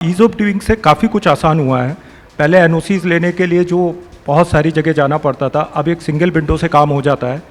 Ease of doing से काफ़ी कुछ आसान हुआ है। पहले एनओसीज लेने के लिए जो बहुत सारी जगह जाना पड़ता था, अब एक सिंगल विंडो से काम हो जाता है।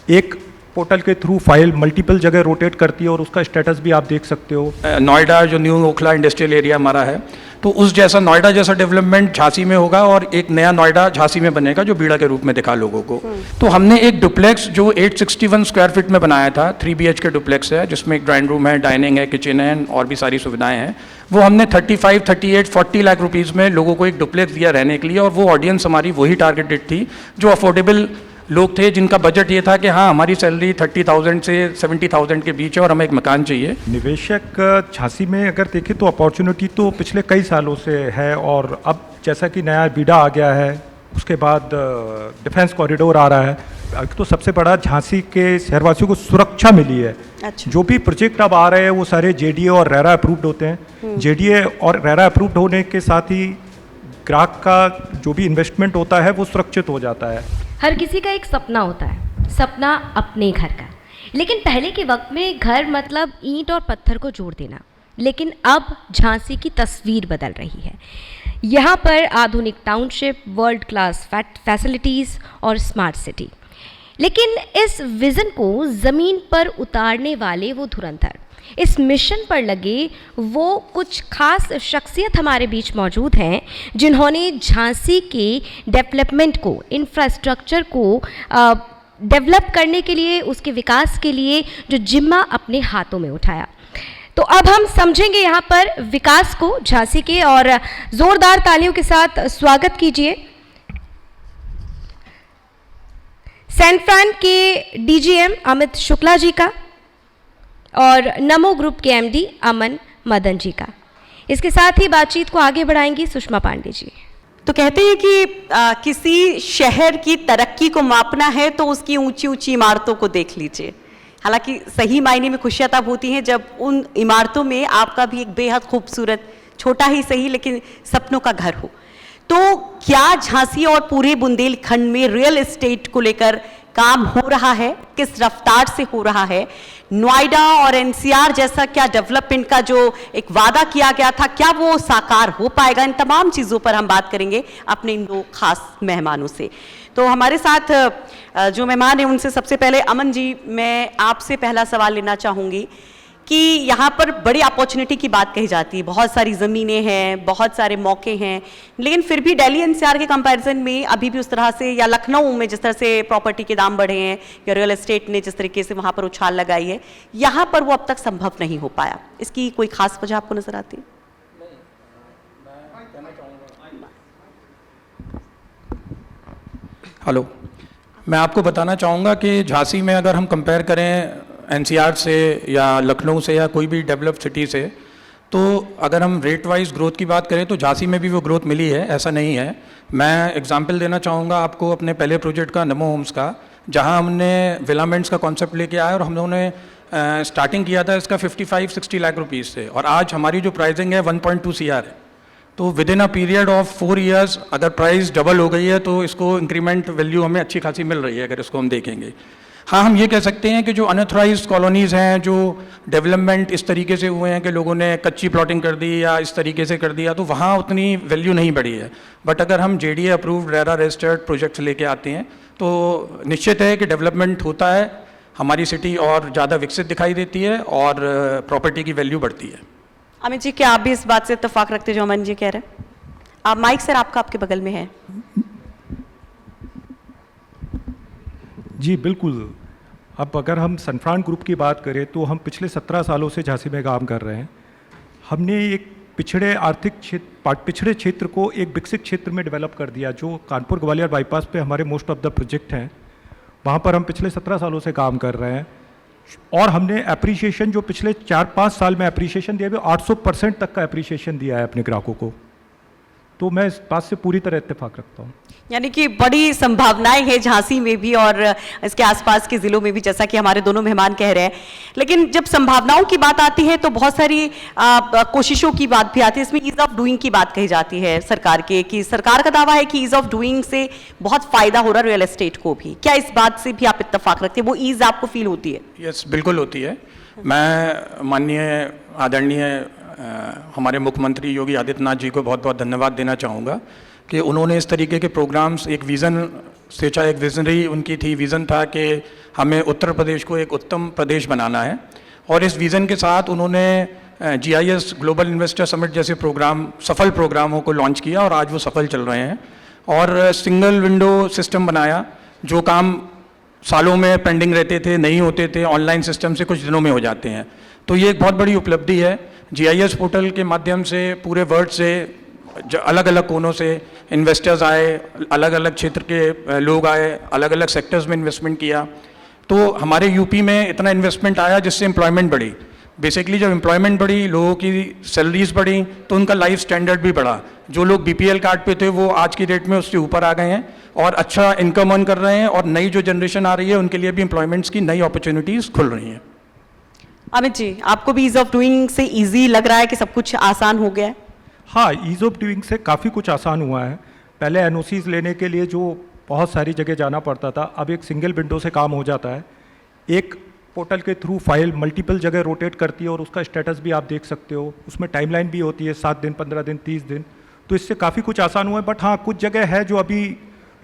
एक पोर्टल के थ्रू फाइल मल्टीपल जगह रोटेट करती है और उसका स्टेटस भी आप देख सकते हो। नोएडा जो न्यू ओखला इंडस्ट्रियल एरिया हमारा है, तो उस जैसा नोएडा जैसा डेवलपमेंट झांसी में होगा और एक नया नोएडा झांसी में बनेगा जो बीड़ा के रूप में दिखा लोगों को। तो हमने एक डुप्लेक्स जो 861 स्क्वायर फीट में बनाया था, 3 BHK डुप्लेक्स है, जिसमें एक ड्राइंग रूम है, डाइनिंग है, किचन है और भी सारी सुविधाएं हैं। वो हमने 35, 38, 40 लाख रुपीज़ में लोगों को एक डुप्लेक्स दिया रहने के लिए, और वो ऑडियंस हमारी वही टारगेटेड थी जो अफोर्डेबल लोग थे, जिनका बजट ये था कि हाँ हमारी सैलरी 30,000 से 70,000 के बीच है और हमें एक मकान चाहिए। निवेशक झांसी में अगर देखें तो अपॉर्चुनिटी तो पिछले कई सालों से है, और अब जैसा कि नया बीड़ा आ गया है, उसके बाद डिफेंस कॉरिडोर आ रहा है, तो सबसे बड़ा झांसी के शहरवासियों को सुरक्षा मिली है। अच्छा। जो भी प्रोजेक्ट अब आ रहे हैं वो सारे JDA और रेरा अप्रूव्ड होते हैं। JDA और रेरा अप्रूव्ड होने के साथ ही ग्राहक का जो भी इन्वेस्टमेंट होता है वो सुरक्षित हो जाता है। हर किसी का एक सपना होता है, सपना अपने घर का। लेकिन पहले के वक्त में घर मतलब ईंट और पत्थर को जोड़ देना, लेकिन अब झांसी की तस्वीर बदल रही है। यहाँ पर आधुनिक टाउनशिप, वर्ल्ड क्लास फैसिलिटीज़ और स्मार्ट सिटी। लेकिन इस विज़न को ज़मीन पर उतारने वाले वो धुरंधर, इस मिशन पर लगे वो कुछ खास शख्सियत हमारे बीच मौजूद हैं, जिन्होंने झांसी के डेवलपमेंट को, इंफ्रास्ट्रक्चर को डेवलप करने के लिए, उसके विकास के लिए जो जिम्मा अपने हाथों में उठाया। तो अब हम समझेंगे यहाँ पर विकास को झांसी के, और ज़ोरदार तालियों के साथ स्वागत कीजिए सैन फ्रान के DGM अमित शुक्ला जी का और नमो ग्रुप के MD अमन मदन जी का। इसके साथ ही बातचीत को आगे बढ़ाएंगी सुषमा पांडे जी। तो कहते हैं कि किसी शहर की तरक्की को मापना है तो उसकी ऊंची ऊंची इमारतों को देख लीजिए। हालांकि सही मायने में खुशियां तब होती हैं जब उन इमारतों में आपका भी एक बेहद खूबसूरत, छोटा ही सही लेकिन सपनों का घर हो। तो क्या झांसी और पूरे बुंदेलखंड में रियल एस्टेट को लेकर काम हो रहा है? किस रफ्तार से हो रहा है? नोएडा और NCR जैसा क्या डेवलपमेंट का जो एक वादा किया गया था, क्या वो साकार हो पाएगा? इन तमाम चीज़ों पर हम बात करेंगे अपने इन दो खास मेहमानों से। तो हमारे साथ जो मेहमान हैं उनसे सबसे पहले अमन जी, मैं आपसे पहला सवाल लेना चाहूँगी कि यहाँ पर बड़ी अपॉर्चुनिटी की बात कही जाती है, बहुत सारी ज़मीनें हैं, बहुत सारे मौके हैं, लेकिन फिर भी दिल्ली NCR के कंपैरिजन में अभी भी उस तरह से, या लखनऊ में जिस तरह से प्रॉपर्टी के दाम बढ़े हैं या रियल एस्टेट ने जिस तरीके से वहाँ पर उछाल लगाई है, यहाँ पर वो अब तक संभव नहीं हो पाया। इसकी कोई खास वजह आपको नजर आती है? हेलो, मैं आपको बताना चाहूँगा कि झांसी में अगर हम कंपेयर करें NCR से या लखनऊ से या कोई भी डेवलप्ड सिटी से, तो अगर हम रेट वाइज ग्रोथ की बात करें तो झांसी में भी वो ग्रोथ मिली है, ऐसा नहीं है। मैं एग्जांपल देना चाहूँगा आपको अपने पहले प्रोजेक्ट का, नमो होम्स का, जहाँ हमने विलामेंट्स का कॉन्सेप्ट लेके आए और हमने स्टार्टिंग किया था इसका 55-60 लाख रुपीज़ से, और आज हमारी जो प्राइसिंग है 1.2 CR है। तो with in a period of 4 years अगर प्राइस डबल हो गई है तो इसको इंक्रीमेंट वैल्यू हमें अच्छी खासी मिल रही है अगर इसको हम देखेंगे। हाँ, हम ये कह सकते हैं कि जो अनऑथराइज्ड कॉलोनीज़ हैं, जो डेवलपमेंट इस तरीके से हुए हैं कि लोगों ने कच्ची प्लॉटिंग कर दी या इस तरीके से कर दिया, तो वहाँ उतनी वैल्यू नहीं बढ़ी है। बट अगर हम JDA approved RERA registered projects लेके आते हैं तो निश्चित है कि डेवलपमेंट होता है, हमारी सिटी और ज़्यादा विकसित दिखाई देती है और प्रॉपर्टी की वैल्यू बढ़ती है। अमित जी, क्या आप भी इस बात से इत्तेफाक रखते जो अमन जी कह रहे हैं? आप माइक सर आपके बगल में है। जी बिल्कुल। अब अगर हम सनफ्रान ग्रुप की बात करें तो हम पिछले 17 सालों से झांसी में काम कर रहे हैं। हमने एक पिछड़े क्षेत्र को एक विकसित क्षेत्र में डेवलप कर दिया। जो कानपुर ग्वालियर बाईपास पे हमारे मोस्ट ऑफ द प्रोजेक्ट हैं, वहाँ पर हम पिछले 17 सालों से काम कर रहे हैं, और हमने एप्रिसिएशन जो पिछले 4-5 साल में एप्रिसिएशन दिया, 800% तक का एप्रिसिएशन दिया है अपने ग्राहकों को। तो मैं इस बात से पूरी तरह इत्तेफाक रखता हूँ। यानी कि बड़ी संभावनाएं हैं झांसी में भी और इसके आसपास के ज़िलों में भी, जैसा कि हमारे दोनों मेहमान कह रहे हैं। लेकिन जब संभावनाओं की बात आती है तो बहुत सारी कोशिशों की बात भी आती है। इसमें ईज़ ऑफ डूइंग की बात कही जाती है सरकार के, कि सरकार का दावा है कि ईज़ ऑफ डूइंग से बहुत फ़ायदा हो रहा है रियल एस्टेट को भी। क्या इस बात से भी आप इत्तेफाक रखते हैं? वो ईज़ आपको फील होती है? यस, बिल्कुल होती है। मैं माननीय आदरणीय हमारे मुख्यमंत्री योगी आदित्यनाथ जी को बहुत बहुत धन्यवाद देना चाहूँगा कि उन्होंने इस तरीके के प्रोग्राम्स, एक विज़न से, चाहे एक विजनरी उनकी थी, विज़न था कि हमें उत्तर प्रदेश को एक उत्तम प्रदेश बनाना है, और इस विज़न के साथ उन्होंने GIS ग्लोबल इन्वेस्टर समिट जैसे प्रोग्राम, सफल प्रोग्रामों को लॉन्च किया और आज वो सफल चल रहे हैं। और सिंगल विंडो सिस्टम बनाया, जो काम सालों में पेंडिंग रहते थे, नहीं होते थे, ऑनलाइन सिस्टम से कुछ दिनों में हो जाते हैं। तो ये एक बहुत बड़ी उपलब्धि है। GIS पोर्टल के माध्यम से पूरे वर्ल्ड से, अलग अलग कोनों से इन्वेस्टर्स आए, अलग अलग क्षेत्र के लोग आए, अलग अलग सेक्टर्स में इन्वेस्टमेंट किया। तो हमारे यूपी में इतना इन्वेस्टमेंट आया जिससे एम्प्लॉयमेंट बढ़ी। बेसिकली जब एम्प्लॉयमेंट बढ़ी, लोगों की सैलरीज बढ़ी, तो उनका लाइफ स्टैंडर्ड भी बढ़ा। जो लोग BPL कार्ड पे थे वो आज की डेट में उससे ऊपर आ गए हैं और अच्छा इनकम अर्न कर रहे हैं, और नई जो जनरेशन आ रही है उनके लिए भी एम्प्लॉयमेंट्स की नई अपॉर्चुनिटीज़ खुल रही हैं। अमित जी, आपको भी ईज ऑफ डूइंग से इजी लग रहा है कि सब कुछ आसान हो गया है? हाँ, ईज़ ऑफ डूइंग से काफ़ी कुछ आसान हुआ है। पहले NOCs लेने के लिए जो बहुत सारी जगह जाना पड़ता था, अब एक सिंगल विंडो से काम हो जाता है। एक पोर्टल के थ्रू फाइल मल्टीपल जगह रोटेट करती है और उसका स्टेटस भी आप देख सकते हो। उसमें टाइमलाइन भी होती है, 7 दिन, 15 दिन, 30 दिन। तो इससे काफ़ी कुछ आसान हुआ है। बट हाँ, कुछ जगह है जो अभी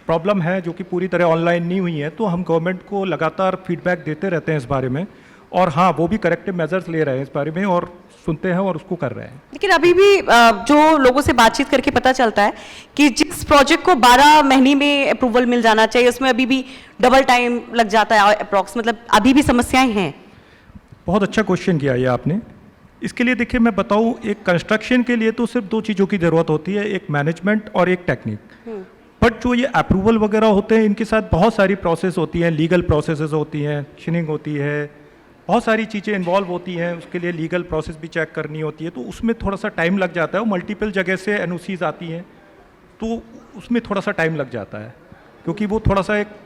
प्रॉब्लम है, जो कि पूरी तरह ऑनलाइन नहीं हुई है। तो हम गवर्नमेंट को लगातार फीडबैक देते रहते हैं इस बारे में, और हाँ, वो भी करेक्टिव मेजर्स ले रहे हैं इस बारे में, और सुनते हैं और उसको कर रहे हैं। लेकिन अभी भी जो लोगों से बातचीत करके पता चलता है कि जिस प्रोजेक्ट को 12 महीने में अप्रूवल मिल जाना चाहिए, उसमें अभी भी डबल टाइम लग जाता है अप्रॉक्स। मतलब अभी भी समस्याएं हैं। बहुत अच्छा क्वेश्चन किया ये आपने। इसके लिए देखिए, मैं बताऊं, एक कंस्ट्रक्शन के लिए तो सिर्फ 2 चीज़ों की ज़रूरत होती है, एक मैनेजमेंट और एक टेक्निक। बट जो ये अप्रूवल वगैरह होते हैं, इनके साथ बहुत सारी प्रोसेस होती हैं, लीगल प्रोसेसेस होती हैं, शिनिंग होती है, बहुत सारी चीज़ें इन्वॉल्व होती हैं। उसके लिए लीगल प्रोसेस भी चेक करनी होती है, तो उसमें थोड़ा सा टाइम लग जाता है। वो मल्टीपल जगह से NOCs आती हैं, तो उसमें थोड़ा सा टाइम लग जाता है, क्योंकि वो थोड़ा सा एक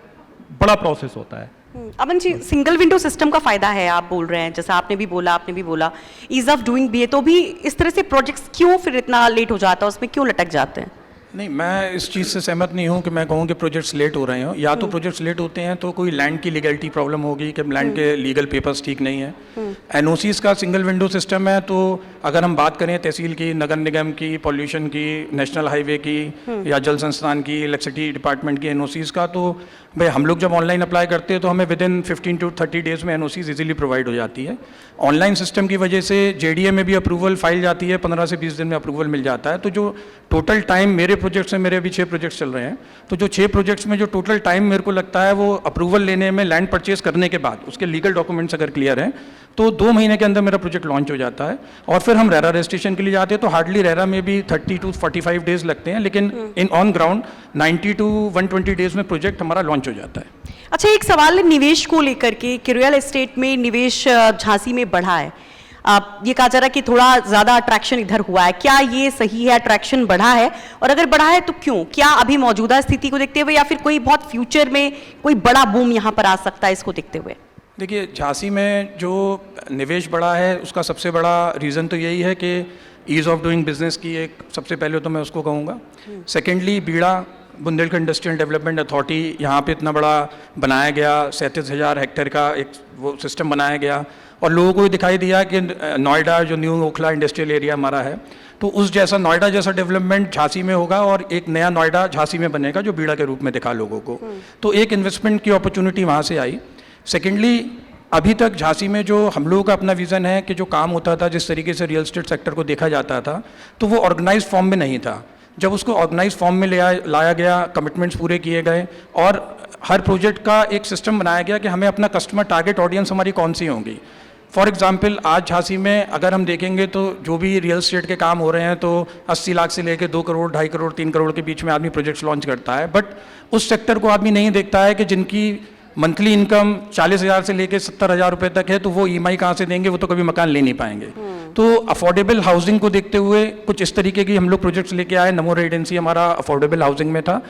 बड़ा प्रोसेस होता है। Aman ji, single window system का फायदा है, आप बोल रहे हैं, जैसा आपने भी बोला, ईज ऑफ डूइंग भी है, तो भी इस तरह से प्रोजेक्ट्स क्यों फिर इतना लेट हो जाता है, उसमें क्यों लटक जाते हैं? नहीं, मैं इस चीज़ से सहमत नहीं हूँ कि मैं कहूँ कि प्रोजेक्ट्स लेट हो रहे हो। या तो प्रोजेक्ट्स लेट होते हैं तो कोई लैंड की लीगलिटी प्रॉब्लम होगी कि लैंड के लीगल पेपर्स ठीक नहीं है। NOCs का सिंगल विंडो सिस्टम है, तो अगर हम बात करें तहसील की, नगर निगम की, पॉल्यूशन की, नेशनल हाईवे की, या जल संस्थान की, इलेक्ट्रिसिटी डिपार्टमेंट की NOCs का, तो भाई हम लोग जब ऑनलाइन अप्लाई करते हैं तो हमें विद इन 15 to 30 डेज़ में NOCs इजीली प्रोवाइड हो जाती है। ऑनलाइन सिस्टम की वजह से JDA में भी अप्रूवल फाइल जाती है, 15 से 20 दिन में अप्रूवल मिल जाता है। तो जो टोटल टाइम मेरे प्रोजेक्ट्स में, मेरे अभी 6 प्रोजेक्ट्स चल रहे हैं, तो जो 6 प्रोजेक्ट्स में जो टोटल टाइम मेरे को लगता है वो अप्रूवल लेने में, लैंड परचेज करने के बाद उसके लीगल डॉक्यूमेंट्स अगर क्लियर हैं, तो 2 महीने के अंदर मेरा प्रोजेक्ट लॉन्च हो जाता है। और फिर हम रेरा रजिस्ट्रेशन के लिए जाते हैं, तो हार्डली रेरा में भी 30 to 45 डेज लगते हैं, लेकिन in on ground 90 to 120 days में प्रोजेक्ट हमारा लॉन्च हो जाता है। अच्छा, एक सवाल है निवेश को लेकर के कि रियल एस्टेट में निवेश झांसी में बढ़ा है। ये कहा जा रहा है कि थोड़ा ज़्यादा अट्रैक्शन इधर हुआ है, क्या ये सही है? अट्रैक्शन बढ़ा है, और अगर बढ़ा है तो क्यों? क्या अभी मौजूदा स्थिति को देखते हुए, या फिर कोई बहुत फ्यूचर में कोई बड़ा बूम यहाँ पर आ सकता है इसको देखते हुए? देखिए, झांसी में जो निवेश बढ़ा है उसका सबसे बड़ा रीज़न तो यही है कि ईज़ ऑफ डूइंग बिजनेस की एक सबसे पहले तो मैं उसको कहूँगा। सेकेंडली, बीड़ा बुंदेलखंड इंडस्ट्रियल डेवलपमेंट अथॉरिटी यहाँ पे इतना बड़ा बनाया गया, 37,000 हेक्टेयर का एक वो सिस्टम बनाया गया, और लोगों को दिखाई दिया कि नोएडा जो न्यू ओखला इंडस्ट्रियल एरिया हमारा है, तो उस जैसा नोएडा जैसा डेवलपमेंट झांसी में होगा, और एक नया नोएडा झांसी में बनेगा जो बीड़ा के रूप में दिखा लोगों को। तो एक इन्वेस्टमेंट की अपॉर्चुनिटी वहाँ से आई। सेकेंडली, अभी तक झांसी में जो हम लोगों का अपना विज़न है कि जो काम होता था, जिस तरीके से रियल एस्टेट सेक्टर को देखा जाता था, तो वो ऑर्गेनाइज फॉर्म में नहीं था। जब उसको ऑर्गेनाइज फॉर्म में लाया गया, कमिटमेंट्स पूरे किए गए, और हर प्रोजेक्ट का एक सिस्टम बनाया गया कि हमें अपना कस्टमर टारगेट ऑडियंस हमारी कौन सी होंगी। फॉर एग्जांपल, आज झांसी में अगर हम देखेंगे तो जो भी रियल एस्टेट के काम हो रहे हैं, तो 80 लाख से लेकर 2 करोड़, 2.5 करोड़, 3 करोड़ के बीच में आदमी प्रोजेक्ट्स लॉन्च करता है। बट उस सेक्टर को आदमी नहीं देखता है कि जिनकी मंथली इनकम 40,000 से लेकर 70,000 रुपये तक है, तो वो EMI कहाँ से देंगे? वो तो कभी मकान ले नहीं पाएंगे। तो अफोर्डेबल हाउसिंग को देखते हुए कुछ इस तरीके की हम लोग प्रोजेक्ट्स लेके आए। नमो रेजिडेंसी हमारा अफोर्डेबल हाउसिंग में था,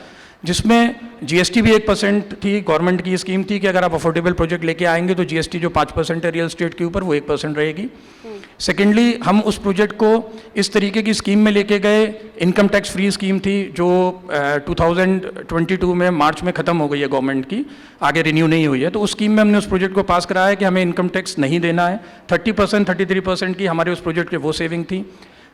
जिसमें जीएसटी भी 1% थी। गवर्नमेंट की स्कीम थी कि अगर आप अफोर्डेबल प्रोजेक्ट लेके आएंगे तो जीएसटी जो 5% है रियल एस्टेट के ऊपर, वो 1% रहेगी। सेकेंडली, हम उस प्रोजेक्ट को इस तरीके की स्कीम में लेके गए, इनकम टैक्स फ्री स्कीम थी जो 2022 में मार्च में ख़त्म हो गई है गवर्नमेंट की, आगे रिन्यू नहीं हुई है। तो उस स्कीम में हमने उस प्रोजेक्ट को पास कराया कि हमें इनकम टैक्स नहीं देना है। 30%, 33% की हमारे उस प्रोजेक्ट के वो सेविंग थी।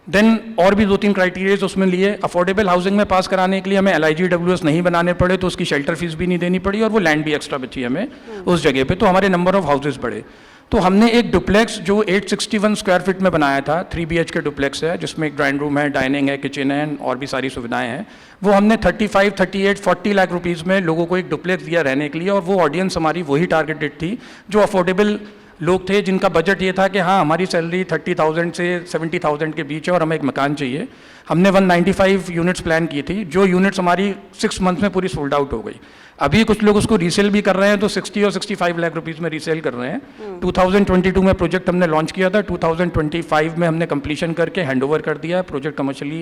देन और भी 2-3 क्राइटेरियाज उसमें लिए। अफोर्डेबल हाउसिंग में पास कराने के लिए हमें LIGWS नहीं बनाने पड़े, तो उसकी शेल्टर फीस भी नहीं देनी पड़ी, और वो लैंड भी एक्स्ट्रा बची हमें उस जगह पे, तो हमारे नंबर ऑफ हाउसेज बढ़े। तो हमने एक डुप्लेक्स जो 861 स्क्वायर फीट में बनाया था, 3 BHK डुप्लेक्स है, जिसमें एक ड्राइंग रूम है, डाइनिंग है, किचन है और भी सारी सुविधाएं हैं, वो हमने 35, 38, 40 लाख रुपीज़ में लोगों को एक डुप्लेक्स दिया रहने के लिए। और वो ऑडियंस हमारी वही टारगेटेड थी जो अफोर्डेबल लोग थे, जिनका बजट ये था कि हाँ हमारी सैलरी 30,000 से 70,000 के बीच है और हमें एक मकान चाहिए। हमने 195 यूनिट्स प्लान की थी, जो यूनिट्स हमारी 6 मंथ में पूरी सोल्ड आउट हो गई। अभी कुछ लोग उसको रीसेल भी कर रहे हैं, तो 60 और 65 लाख रुपीज़ में रीसेल कर रहे हैं। 2022 में प्रोजेक्ट हमने लॉन्च किया था, 2025 में हमने कंप्लीशन करके हैंडओवर कर दिया। प्रोजेक्ट कमर्शियली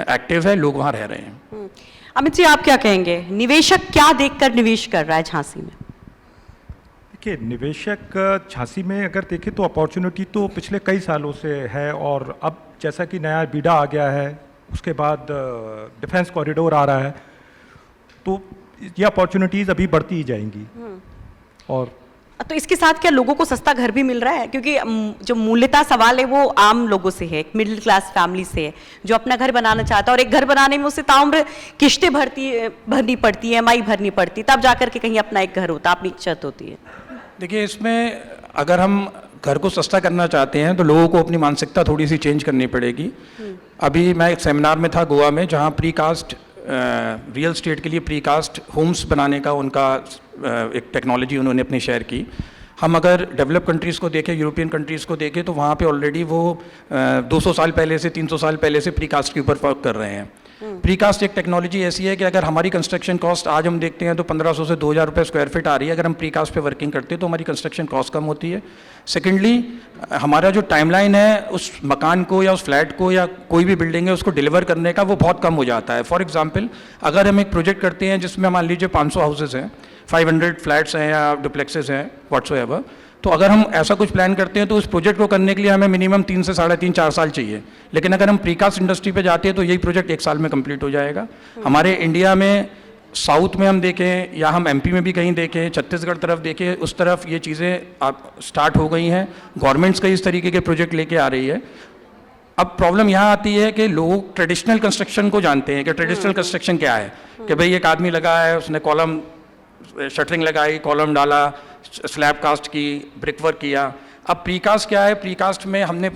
एक्टिव है, लोग वहाँ रह रहे हैं। अमित जी, आप क्या कहेंगे, निवेशक क्या देखकर निवेश कर रहा है झांसी में? देखिए, निवेशक झांसी में अगर देखें तो अपॉर्चुनिटी तो पिछले कई सालों से है, और अब जैसा कि नया बीडा आ गया है, उसके बाद डिफेंस कॉरिडोर आ रहा है, तो ये अपॉर्चुनिटीज़ अभी बढ़ती ही जाएंगी। और तो इसके साथ क्या लोगों को सस्ता घर भी मिल रहा है? क्योंकि जो मूल्यता सवाल है वो आम लोगों से है, एक मिडिल क्लास फैमिली से है, जो अपना घर बनाना चाहता है, और एक घर बनाने में उसे ताउम्र किश्तें भरनी पड़ती है, EMI भरनी पड़ती है, तब जाकर के कहीं अपना एक घर होता, अपनी छत होती है। देखिए, इसमें अगर हम घर को सस्ता करना चाहते हैं तो लोगों को अपनी मानसिकता थोड़ी सी चेंज करनी पड़ेगी। अभी मैं एक सेमिनार में था गोवा में, जहाँ प्रीकास्ट रियल स्टेट के लिए प्रीकास्ट होम्स बनाने का उनका एक टेक्नोलॉजी उन्होंने अपनी शेयर की। हम अगर डेवलप कंट्रीज़ को देखें, यूरोपियन कंट्रीज़ को देखें, तो वहाँ पे ऑलरेडी वो 200 साल पहले से 300 साल पहले से प्रीकास्ट के ऊपर वर्क कर रहे हैं। प्रीकास्ट एक टेक्नोलॉजी ऐसी है कि अगर हमारी कंस्ट्रक्शन कॉस्ट आज हम देखते हैं तो 1500 से 2000 रुपये स्क्वायर फीट आ रही है, अगर हम प्रीकास्ट पे वर्किंग करते हैं तो हमारी कंस्ट्रक्शन कॉस्ट कम होती है। सेकेंडली, हमारा जो टाइमलाइन है उस मकान को या उस फ्लैट को या कोई भी बिल्डिंग है उसको डिलीवर करने का, वो बहुत कम हो जाता है। फॉर एग्जाम्पल, अगर हम एक प्रोजेक्ट करते हैं जिसमें मान लीजिए 500 हाउसेज हैं, 500 फ्लैट्स हैं या डुप्लेक्सेस हैं, व्हाट्सोएवर, तो अगर हम ऐसा कुछ प्लान करते हैं तो उस प्रोजेक्ट को करने के लिए हमें मिनिमम 3 से 3.5-4 साल चाहिए। लेकिन अगर हम प्रीकास्ट इंडस्ट्री पे जाते हैं तो यही प्रोजेक्ट 1 साल में कंप्लीट हो जाएगा। हमारे इंडिया में साउथ में हम देखें या हम MP में भी कहीं देखें, छत्तीसगढ़ तरफ देखें, उस तरफ ये चीज़ें आप स्टार्ट हो गई हैं। गवर्नमेंट्स कई इस तरीके के प्रोजेक्ट लेके आ रही है। अब प्रॉब्लम यहाँ आती है कि लोग ट्रेडिशनल कंस्ट्रक्शन को जानते हैं कि ट्रेडिशनल कंस्ट्रक्शन क्या है, कि भाई एक आदमी लगा है, उसने कॉलम शटरिंग लगाई, कॉलम डाला, स्लैब कास्ट की, ब्रिक वर्क किया। अब प्रीकास्ट क्या है? प्रीकास्ट में हमने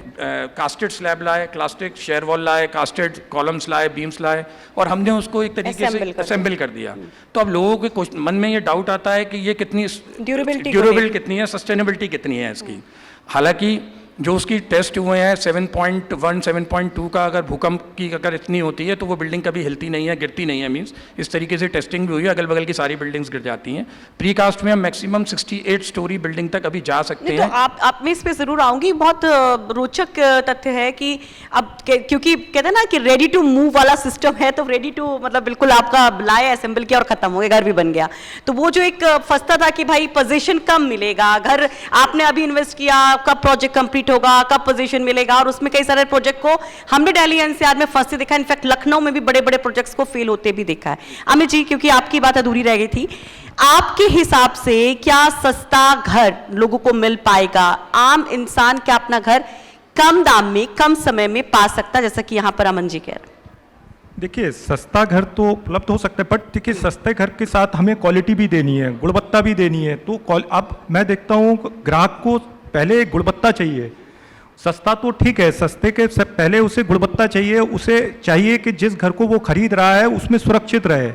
कास्टेड स्लैब लाए, कास्टेड शेयर वॉल लाए, कास्टेड कॉलम्स लाए, बीम्स लाए, और हमने उसको एक तरीके से असेंबल कर दिया। तो अब लोगों के मन में ये डाउट आता है कि ये कितनी ड्यूरेबल कितनी है, सस्टेनेबिलिटी कितनी है इसकी। हालांकि जो उसकी टेस्ट हुए हैं 7.1, 7.2 का, अगर भूकंप की अगर इतनी होती है तो वो बिल्डिंग कभी हिलती नहीं है, गिरती नहीं है, मीन्स इस तरीके से टेस्टिंग भी हुई है, अगल बगल की सारी बिल्डिंग्स गिर जाती हैं। प्रीकास्ट में हम मैक्सिमम 68 स्टोरी बिल्डिंग तक अभी जा सकते हैं। तो आप मैं इस पे जरूर आऊंगी। बहुत रोचक तथ्य है कि अब क्योंकि कहते हैं ना कि रेडी टू मूव वाला सिस्टम है, तो रेडी टू मतलब बिल्कुल आपका लाए, असेंबल किया और खत्म हो गया, घर भी बन गया। तो वो जो एक फंसता था कि भाई पोजीशन कम मिलेगा, घर आपने अभी इन्वेस्ट किया, कब प्रोजेक्ट कंप्लीट होगा, कब पोजीशन मिलेगा, और उसमें कई सारे प्रोजेक्ट को हमने दिल्ली एनसीआर में फंसते देखा, इनफैक्ट लखनऊ में भी बड़े बड़े प्रोजेक्ट्स को फेल होते भी देखा है। अमित जी, क्योंकि आपकी बात अधूरी रह गई थी, आपके हिसाब से क्या सस्ता घर लोगों को मिल पाएगा? आम इंसान क्या अपना घर कम दाम में कम समय में पा सकता, जैसा कि यहां पर अमन जी कह रहे? देखिए, सस्ता घर तो उपलब्ध हो सकता है, बट देखिए सस्ते घर के साथ हमें क्वालिटी भी देनी है, गुणवत्ता भी देनी है। तो अब मैं देखता हूँ ग्राहक को पहले गुणवत्ता चाहिए। सस्ता तो ठीक है, सस्ते के से पहले उसे गुणवत्ता चाहिए। उसे चाहिए कि जिस घर को वो खरीद रहा है उसमें सुरक्षित रहे,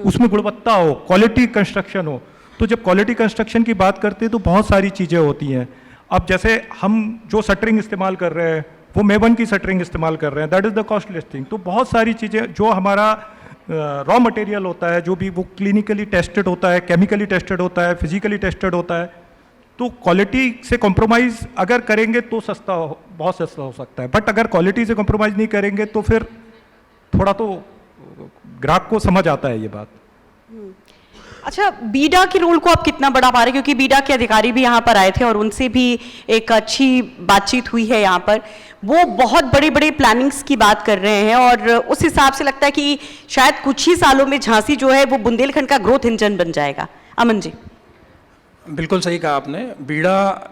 उसमें गुणवत्ता हो, क्वालिटी कंस्ट्रक्शन हो। तो जब क्वालिटी कंस्ट्रक्शन की बात करते हैं तो बहुत सारी चीज़ें होती हैं। अब जैसे हम जो शटरिंग इस्तेमाल कर रहे हैं वो मेवन की शटरिंग इस्तेमाल कर रहे हैं, that is the costless thing. तो बहुत सारी चीज़ें, जो हमारा रॉ मटेरियल होता है, जो भी वो क्लिनिकली टेस्टेड होता है, केमिकली टेस्टेड होता है, फिजिकली टेस्टेड होता है। तो क्वालिटी से कॉम्प्रोमाइज़ अगर करेंगे तो बहुत सस्ता हो सकता है, बट अगर क्वालिटी से कॉम्प्रोमाइज़ नहीं करेंगे तो फिर थोड़ा तो ग्राहक को समझ आता है ये बात। अच्छा, बीडा के रोल को आप कितना बढ़ा पा रहे हैं, क्योंकि बीडा के अधिकारी भी यहाँ पर आए थे और उनसे भी एक अच्छी बातचीत हुई है यहाँ पर। वो बहुत बड़े बड़े प्लानिंग्स की बात कर रहे हैं और उस हिसाब से लगता है कि शायद कुछ ही सालों में झांसी जो है वो बुंदेलखंड का ग्रोथ इंजन बन जाएगा। अमन जी। बिल्कुल सही कहा आपने। बीड़ा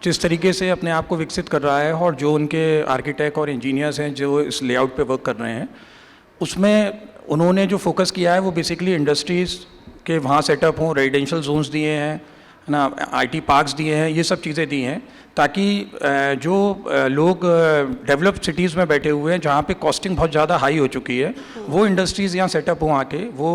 जिस तरीके से अपने आप को विकसित कर रहा है और जो उनके आर्किटेक्ट और इंजीनियर्स हैं जो इस लेआउट पे वर्क कर रहे हैं, उसमें उन्होंने जो फोकस किया है वो बेसिकली इंडस्ट्रीज़ के वहाँ सेटअप हों, रेजिडेंशियल जोन्स दिए हैं, है ना, आईटी पार्क्स दिए हैं, ये सब चीज़ें दी हैं ताकि जो लोग डेवलप्ड सिटीज़ में बैठे हुए हैं जहाँ पे कॉस्टिंग बहुत ज़्यादा हाई हो चुकी है, वो इंडस्ट्रीज़ यहाँ सेटअप हों आके, वो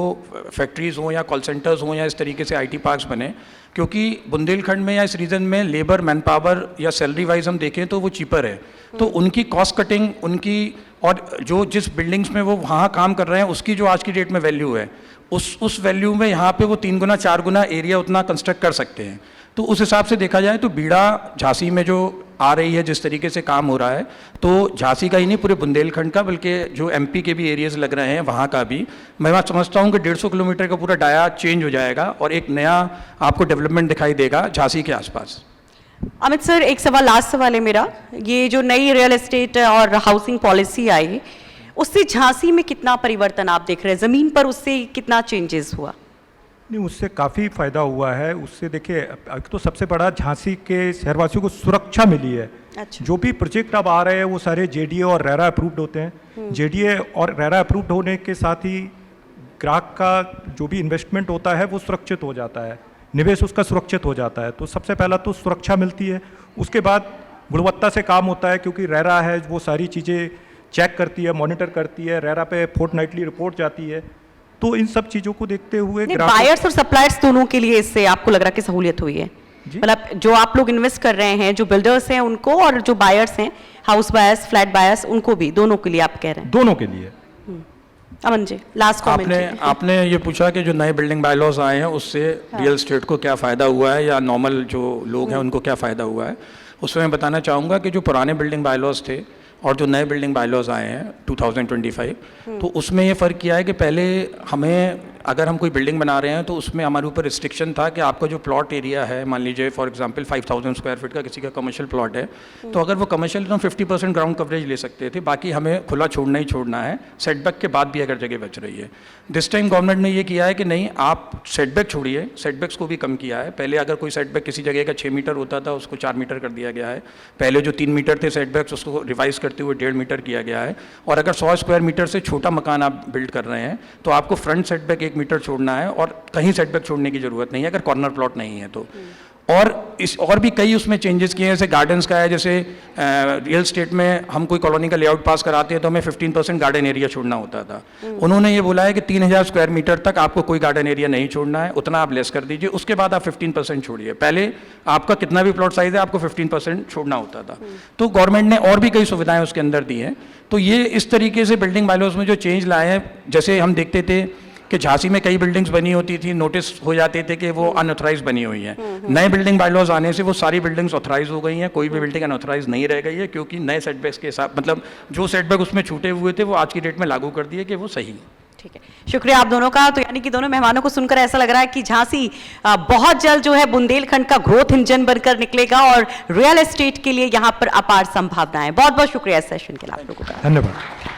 फैक्ट्रीज़ हों या कॉल सेंटर्स हों या इस तरीके से आईटी पार्क्स बने। क्योंकि बुंदेलखंड में या इस रीजन में लेबर, मैन पावर या सैलरी वाइज हम देखें तो वो चीपर है, तो उनकी कॉस्ट कटिंग, उनकी और जो जिस बिल्डिंग्स में वो वहाँ काम कर रहे हैं उसकी जो आज की डेट में वैल्यू है, उस वैल्यू में यहाँ पे वो 3 गुना 4 गुना एरिया उतना कंस्ट्रक्ट कर सकते हैं। तो उस हिसाब से देखा जाए तो बीड़ा झांसी में जो आ रही है, जिस तरीके से काम हो रहा है, तो झांसी का ही नहीं पूरे बुंदेलखंड का, बल्कि जो एमपी के भी एरियाज लग रहे हैं वहाँ का भी, मैं बात समझता हूँ कि 150 किलोमीटर का पूरा डाया चेंज हो जाएगा और एक नया आपको डेवलपमेंट दिखाई देगा झांसी के आसपास। अमित सर, एक सवाल, लास्ट सवाल है मेरा। ये जो नई रियल एस्टेट और हाउसिंग पॉलिसी आई, उससे झांसी में कितना परिवर्तन आप देख रहे हैं, ज़मीन पर उससे कितना चेंजेस हुआ? नहीं, उससे काफ़ी फ़ायदा हुआ है। उससे देखिए, एक तो सबसे बड़ा झांसी के शहरवासियों को सुरक्षा मिली है। अच्छा। जो भी प्रोजेक्ट अब आ रहे हैं वो सारे जेडीए और रेरा अप्रूव्ड होते हैं। जेडीए और रेरा अप्रूव्ड होने के साथ ही ग्राहक का जो भी इन्वेस्टमेंट होता है वो सुरक्षित हो जाता है, निवेश उसका सुरक्षित हो जाता है। तो सबसे पहला तो सुरक्षा मिलती है, उसके बाद गुणवत्ता से काम होता है, क्योंकि रेरा है वो सारी चीज़ें चेक करती है, मॉनिटर करती है, रेरा पे फोर्टनाइटली रिपोर्ट जाती है। तो इन सब चीज़ों को देखते हुए बायर्स और सप्लायर्स दोनों के लिए इससे आपको लग रहा है कि सहूलियत हुई है? मतलब जो आप लोग इन्वेस्ट कर रहे हैं, जो बिल्डर्स हैं उनको और जो बायर्स हैं, हाउस बायर्स, फ्लैट बायर्स, उनको भी, दोनों के लिए आप कह रहे हैं? दोनों के लिए। Aman ji, last comment. आपने ये पूछा कि जो नए बिल्डिंग बायलॉज आए हैं उससे रियल एस्टेट को क्या फ़ायदा हुआ है या नॉर्मल जो लोग हैं उनको क्या फ़ायदा हुआ है। उसमें मैं बताना चाहूँगा कि जो पुराने बिल्डिंग बायलॉज थे और जो नए बिल्डिंग बायलॉज आए हैं 2025, तो उसमें ये फ़र्क किया है कि पहले हमें, अगर हम कोई बिल्डिंग बना रहे हैं तो उसमें हमारे ऊपर रिस्ट्रिक्शन था कि आपका जो प्लॉट एरिया है, मान लीजिए फॉर एग्जांपल 5000 स्क्वायर फीट का किसी का कमर्शियल प्लॉट है, तो अगर वो कमर्शियल तो हम 50% ग्राउंड कवरेज ले सकते थे, बाकी हमें खुला छोड़ना ही छोड़ना है, सेटबैक के बाद भी अगर जगह बच रही है। दिस टाइम गवर्नमेंट ने ये किया है कि नहीं, आप सेटबैक छोड़िए, सेटबैक्स को भी कम किया है। पहले अगर कोई सेटबैक किसी जगह का 6 मीटर होता था, उसको 4 मीटर कर दिया गया है। पहले जो 3 मीटर थे सेटबैक्स, उसको रिवाइज करते हुए 1.5 मीटर किया गया है। और अगर 100 स्क्वायर मीटर से छोटा मकान आप बिल्ड कर रहे हैं तो आपको फ्रंट सेटबैक 1 मीटर छोड़ना है और कहीं सेटबैक छोड़ने की जरूरत नहीं है अगर कॉर्नर प्लॉट नहीं है तो। और भी कई उसमें चेंजेस किए हैं, जैसे गार्डन्स का है, जैसे रियल स्टेट में हम कोई कॉलोनी का लेआउट पास कराते हैं तो हमें 15% गार्डन एरिया छोड़ना होता था। उन्होंने ये बोला है कि 3000 स्क्वायर मीटर तक आपको कोई गार्डन एरिया नहीं छोड़ना है, उतना आप लेस कर दीजिए, उसके बाद आप 15% छोड़िए। पहले आपका कितना भी प्लॉट साइज है आपको 15% छोड़ना होता था। तो गवर्नमेंट ने और भी कई सुविधाएं उसके अंदर दी हैं। तो ये इस तरीके से बिल्डिंग बायलॉज में जो चेंज लाए हैं, जैसे हम देखते थे कि झांसी में कई बिल्डिंग्स बनी होती थी, नोटिस हो जाते थे कि वो अनऑथराइज बनी हुई हैं। नए बिल्डिंग बायलॉज आने से वो सारी बिल्डिंग्स ऑथराइज हो गई हैं, कोई भी बिल्डिंग अनऑथराइज नहीं रह गई है, क्योंकि नए सेटबैक्स के साथ, मतलब जो सेटबैक उसमें छूटे हुए थे वो आज की डेट में लागू कर दिए कि वो सही है। ठीक है, शुक्रिया आप दोनों का। तो यानी कि दोनों मेहमानों को सुनकर ऐसा लग रहा है कि झांसी बहुत जल्द जो है बुंदेलखंड का ग्रोथ इंजन बनकर निकलेगा और रियल एस्टेट के लिए यहाँ पर अपार संभावना है। बहुत बहुत शुक्रिया इस सेशन के लिए आप लोगों का। धन्यवाद।